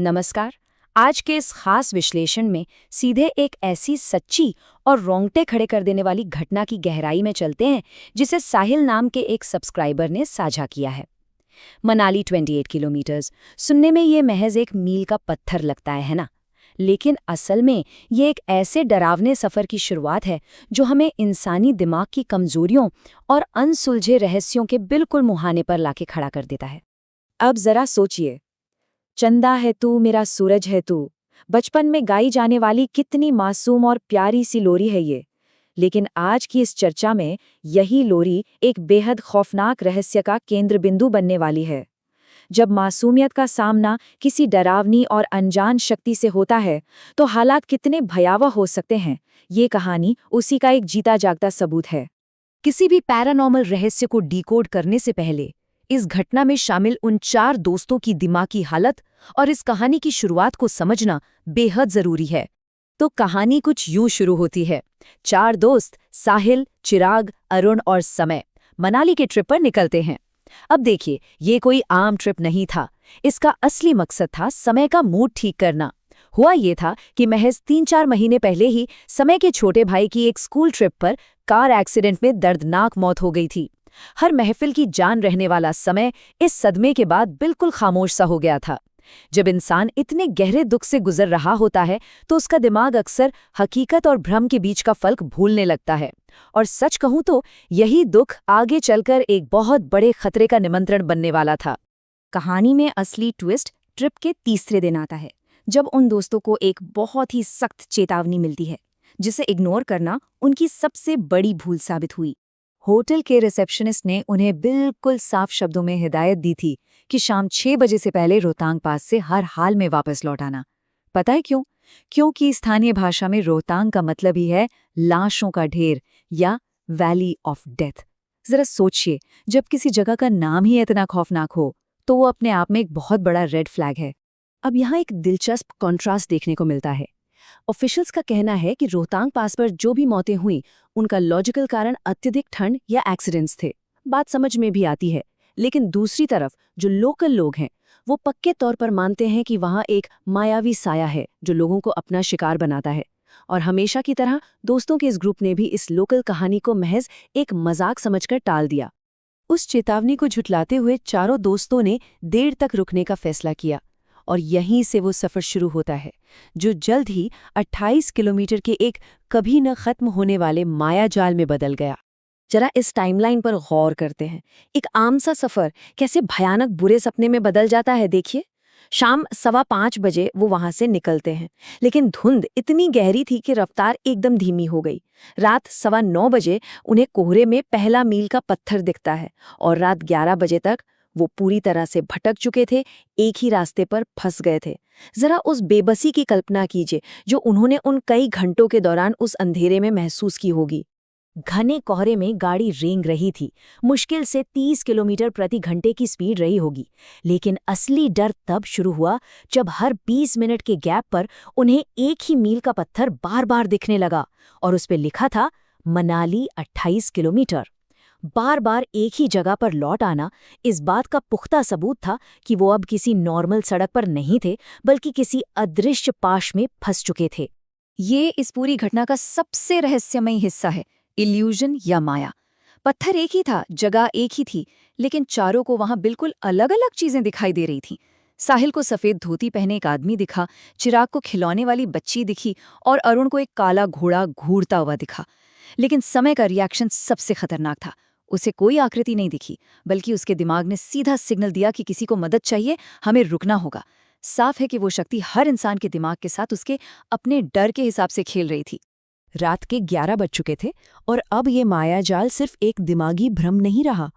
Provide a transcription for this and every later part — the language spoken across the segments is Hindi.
नमस्कार। आज के इस खास विश्लेषण में सीधे एक ऐसी सच्ची और रोंगटे खड़े कर देने वाली घटना की गहराई में चलते हैं जिसे साहिल नाम के एक सब्सक्राइबर ने साझा किया है। मनाली 28 किलोमीटर्स सुनने में ये महज एक मील का पत्थर लगता है ना? लेकिन असल में ये एक ऐसे डरावने सफ़र की शुरुआत है जो हमें इंसानी दिमाग की कमजोरियों और अनसुलझे रहस्यों के बिल्कुल मुहाने पर लाके खड़ा कर देता है। अब जरा सोचिए, चंदा है तू मेरा सूरज है तू, बचपन में गाई जाने वाली कितनी मासूम और प्यारी सी लोरी है ये। लेकिन आज की इस चर्चा में यही लोरी एक बेहद खौफनाक रहस्य का केंद्र बिंदु बनने वाली है। जब मासूमियत का सामना किसी डरावनी और अनजान शक्ति से होता है तो हालात कितने भयावह हो सकते हैं, ये कहानी उसी का एक जीता जागता सबूत है। किसी भी पैरानॉर्मल रहस्य को डिकोड करने से पहले इस घटना में शामिल उन 4 दोस्तों की दिमागी हालत और इस कहानी की शुरुआत को समझना बेहद जरूरी है। तो कहानी कुछ यूं शुरू होती है। 4 दोस्त साहिल, चिराग, अरुण और समय मनाली के ट्रिप पर निकलते हैं। अब देखिए, ये कोई आम ट्रिप नहीं था। इसका असली मकसद था समय का मूड ठीक करना। हुआ ये था कि महज 3-4 महीने पहले ही समय के छोटे भाई की एक स्कूल ट्रिप पर कार एक्सीडेंट में दर्दनाक मौत हो गई थी। हर महफिल की जान रहने वाला समय इस सदमे के बाद बिल्कुल खामोश सा हो गया था। जब इंसान इतने गहरे दुख से गुजर रहा होता है तो उसका दिमाग अक्सर हकीकत और भ्रम के बीच का फर्क भूलने लगता है। और सच कहूं तो यही दुख आगे चलकर एक बहुत बड़े खतरे का निमंत्रण बनने वाला था। कहानी में असली ट्विस्ट ट्रिप के तीसरे दिन आता है, जब उन दोस्तों को एक बहुत ही सख्त चेतावनी मिलती है, जिसे इग्नोर करना उनकी सबसे बड़ी भूल साबित हुई। होटल के रिसेप्शनिस्ट ने उन्हें बिल्कुल साफ शब्दों में हिदायत दी थी कि शाम 6 बजे से पहले रोहतांग पास से हर हाल में वापस लौट आना। पता है क्यों? क्योंकि स्थानीय भाषा में रोहतांग का मतलब ही है लाशों का ढेर या वैली ऑफ डेथ। जरा सोचिए, जब किसी जगह का नाम ही इतना खौफनाक हो तो वो अपने आप में एक बहुत बड़ा रेड फ्लैग है। अब यहाँ एक दिलचस्प कॉन्ट्रास्ट देखने को मिलता है। ऑफिशियल्स का कहना है कि रोहतांग पास पर जो भी मौतें हुई उनका लॉजिकल कारण अत्यधिक ठंड या एक्सीडेंट्स थे। बात समझ में भी आती है। लेकिन दूसरी तरफ जो लोकल लोग हैं वो पक्के तौर पर मानते हैं कि वहाँ एक मायावी साया है जो लोगों को अपना शिकार बनाता है। और हमेशा की तरह दोस्तों के इस ग्रुप ने भी इस लोकल कहानी को महज एक मजाक समझकर टाल दिया। उस चेतावनी को झुठलाते हुए चारों दोस्तों ने देर तक रुकने का फैसला किया। और यहीं से वो सफ़र शुरू होता है जो जल्द ही 28 किलोमीटर के एक कभी न खत्म होने वाले मायाजाल में बदल गया। जरा इस टाइमलाइन पर गौर करते हैं। एक आम सा सफर कैसे भयानक बुरे सपने में बदल जाता है, देखिए। शाम 5:15 बजे वो वहां से निकलते हैं, लेकिन धुंध इतनी गहरी थी कि रफ्तार एकदम धीमी हो गई। रात 9:15 बजे उन्हें कोहरे में पहला मील का पत्थर दिखता है और रात 11 बजे तक वो पूरी तरह से भटक चुके थे, एक ही रास्ते पर फंस गए थे। जरा उस बेबसी की कल्पना कीजिए जो उन्होंने उन कई घंटों के दौरान उस अंधेरे में महसूस की होगी। घने कोहरे में गाड़ी रेंग रही थी। मुश्किल से 30 किलोमीटर प्रति घंटे की स्पीड रही होगी। लेकिन असली डर तब शुरू हुआ जब हर 20 मिनट के गैप पर उन्हें एक ही मील का पत्थर बार बार दिखने लगा और उस पर लिखा था मनाली 28 किलोमीटर। बार बार एक ही जगह पर लौट आना इस बात का पुख्ता सबूत था कि वो अब किसी नॉर्मल सड़क पर नहीं थे, बल्कि किसी अदृश्य पाश में फंस चुके थे। ये इस पूरी घटना का सबसे रहस्यमयी हिस्सा है, इल्यूजन या माया। पत्थर एक ही था, जगह एक ही थी, लेकिन चारों को वहां बिल्कुल अलग अलग चीजें दिखाई दे रही थीं। साहिल को सफेद धोती पहने एक आदमी दिखा, चिराग को खिलौने वाली बच्ची दिखी और अरुण को एक काला घोड़ा घूरता हुआ दिखा। लेकिन समय का रिएक्शन सबसे खतरनाक था। उसे कोई आकृति नहीं दिखी, बल्कि उसके दिमाग ने सीधा सिग्नल दिया कि किसी को मदद चाहिए, हमें रुकना होगा। साफ है कि वो शक्ति हर इंसान के दिमाग के साथ उसके अपने डर के हिसाब से खेल रही थी। रात के 11 बज चुके थे और अब ये मायाजाल सिर्फ एक दिमागी भ्रम नहीं रहा।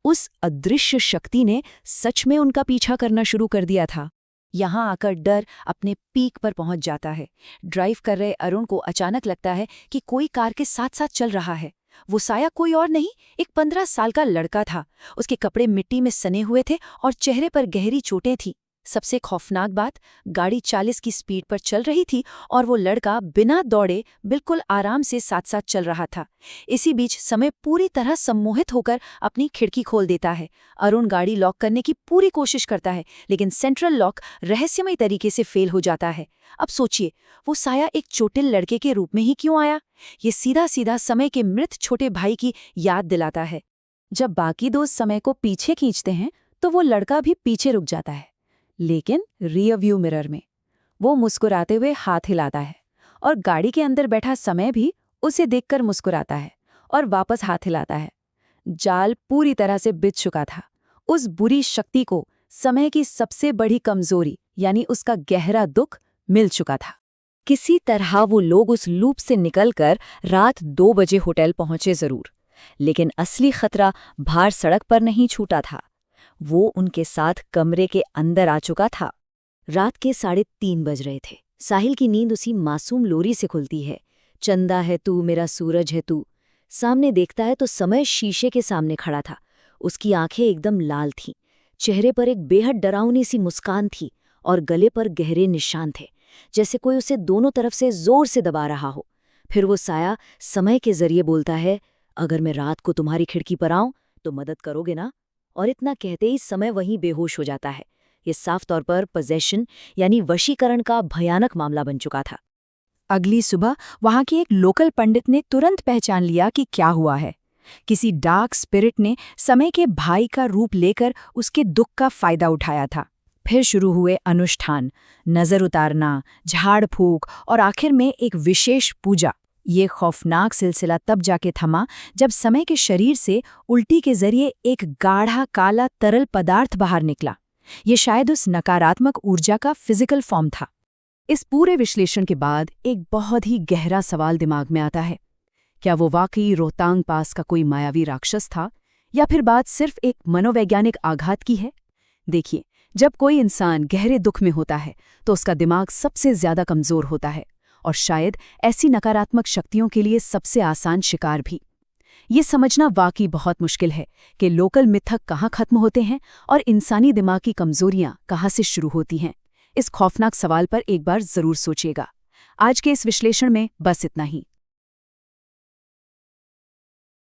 उस अदृश्य शक्ति ने सच में उनका पीछा करना शुरू कर दिया था। यहाँ आकर डर अपने पीक पर पहुंच जाता है। ड्राइव कर रहे अरुण को अचानक लगता है कि कोई कार के साथ साथ चल रहा है। वो साया कोई और नहीं, एक 15 साल का लड़का था। उसके कपड़े मिट्टी में सने हुए थे और चेहरे पर गहरी चोटें थीं। सबसे खौफनाक बात, गाड़ी 40 की स्पीड पर चल रही थी और वो लड़का बिना दौड़े बिल्कुल आराम से साथ साथ चल रहा था। इसी बीच समय पूरी तरह सम्मोहित होकर अपनी खिड़की खोल देता है। अरुण गाड़ी लॉक करने की पूरी कोशिश करता है, लेकिन सेंट्रल लॉक रहस्यमय तरीके से फेल हो जाता है। अब सोचिए, वो साया एक चोटिल लड़के के रूप में ही क्यों आया? ये सीधा सीधा समय के मृत छोटे भाई की याद दिलाता है। जब बाकी दोस्त समय को पीछे खींचते हैं तो वो लड़का भी पीछे रुक जाता है, लेकिन रियर व्यू मिरर में वो मुस्कुराते हुए हाथ हिलाता है और गाड़ी के अंदर बैठा समय भी उसे देखकर मुस्कुराता है और वापस हाथ हिलाता है। जाल पूरी तरह से बिछ चुका था। उस बुरी शक्ति को समय की सबसे बड़ी कमजोरी यानी उसका गहरा दुख मिल चुका था। किसी तरह वो लोग उस लूप से निकलकर रात 2 बजे होटल पहुंचे जरूर, लेकिन असली खतरा बाहर सड़क पर नहीं छूटा था। वो उनके साथ कमरे के अंदर आ चुका था। रात के 3:30 बज रहे थे। साहिल की नींद उसी मासूम लोरी से खुलती है। चंदा है तू, मेरा सूरज है तू। सामने देखता है तो समय शीशे के सामने खड़ा था। उसकी आंखें एकदम लाल थीं, चेहरे पर एक बेहद डरावनी सी मुस्कान थी और गले पर गहरे निशान थे, जैसे कोई उसे दोनों तरफ से जोर से दबा रहा हो। फिर वो साया समय के जरिए बोलता है, अगर मैं रात को तुम्हारी खिड़की पर आऊं तो मदद करोगे ना? और इतना कहते ही समय वहीं बेहोश हो जाता है। ये साफ तौर पर पोजेशन यानी वशीकरण का भयानक मामला बन चुका था। अगली सुबह वहां के एक लोकल पंडित ने तुरंत पहचान लिया कि क्या हुआ है। किसी डार्क स्पिरिट ने समय के भाई का रूप लेकर उसके दुख का फायदा उठाया था। फिर शुरू हुए अनुष्ठान, नजर उतारना, झाड़ फूक और आखिर में एक विशेष पूजा। ये खौफनाक सिलसिला तब जाके थमा जब समय के शरीर से उल्टी के जरिए एक गाढ़ा काला तरल पदार्थ बाहर निकला। ये शायद उस नकारात्मक ऊर्जा का फिजिकल फॉर्म था। इस पूरे विश्लेषण के बाद एक बहुत ही गहरा सवाल दिमाग में आता है। क्या वो वाकई रोहतांग पास का कोई मायावी राक्षस था, या फिर बात सिर्फ एक मनोवैज्ञानिक आघात की है? देखिए, जब कोई इंसान गहरे दुख में होता है तो उसका दिमाग सबसे ज्यादा कमजोर होता है, और शायद ऐसी नकारात्मक शक्तियों के लिए सबसे आसान शिकार भी। ये समझना वाकई बहुत मुश्किल है कि लोकल मिथक कहाँ खत्म होते हैं और इंसानी दिमाग की कमजोरियां कहाँ से शुरू होती हैं। इस खौफनाक सवाल पर एक बार जरूर सोचिएगा। आज के इस विश्लेषण में बस इतना ही।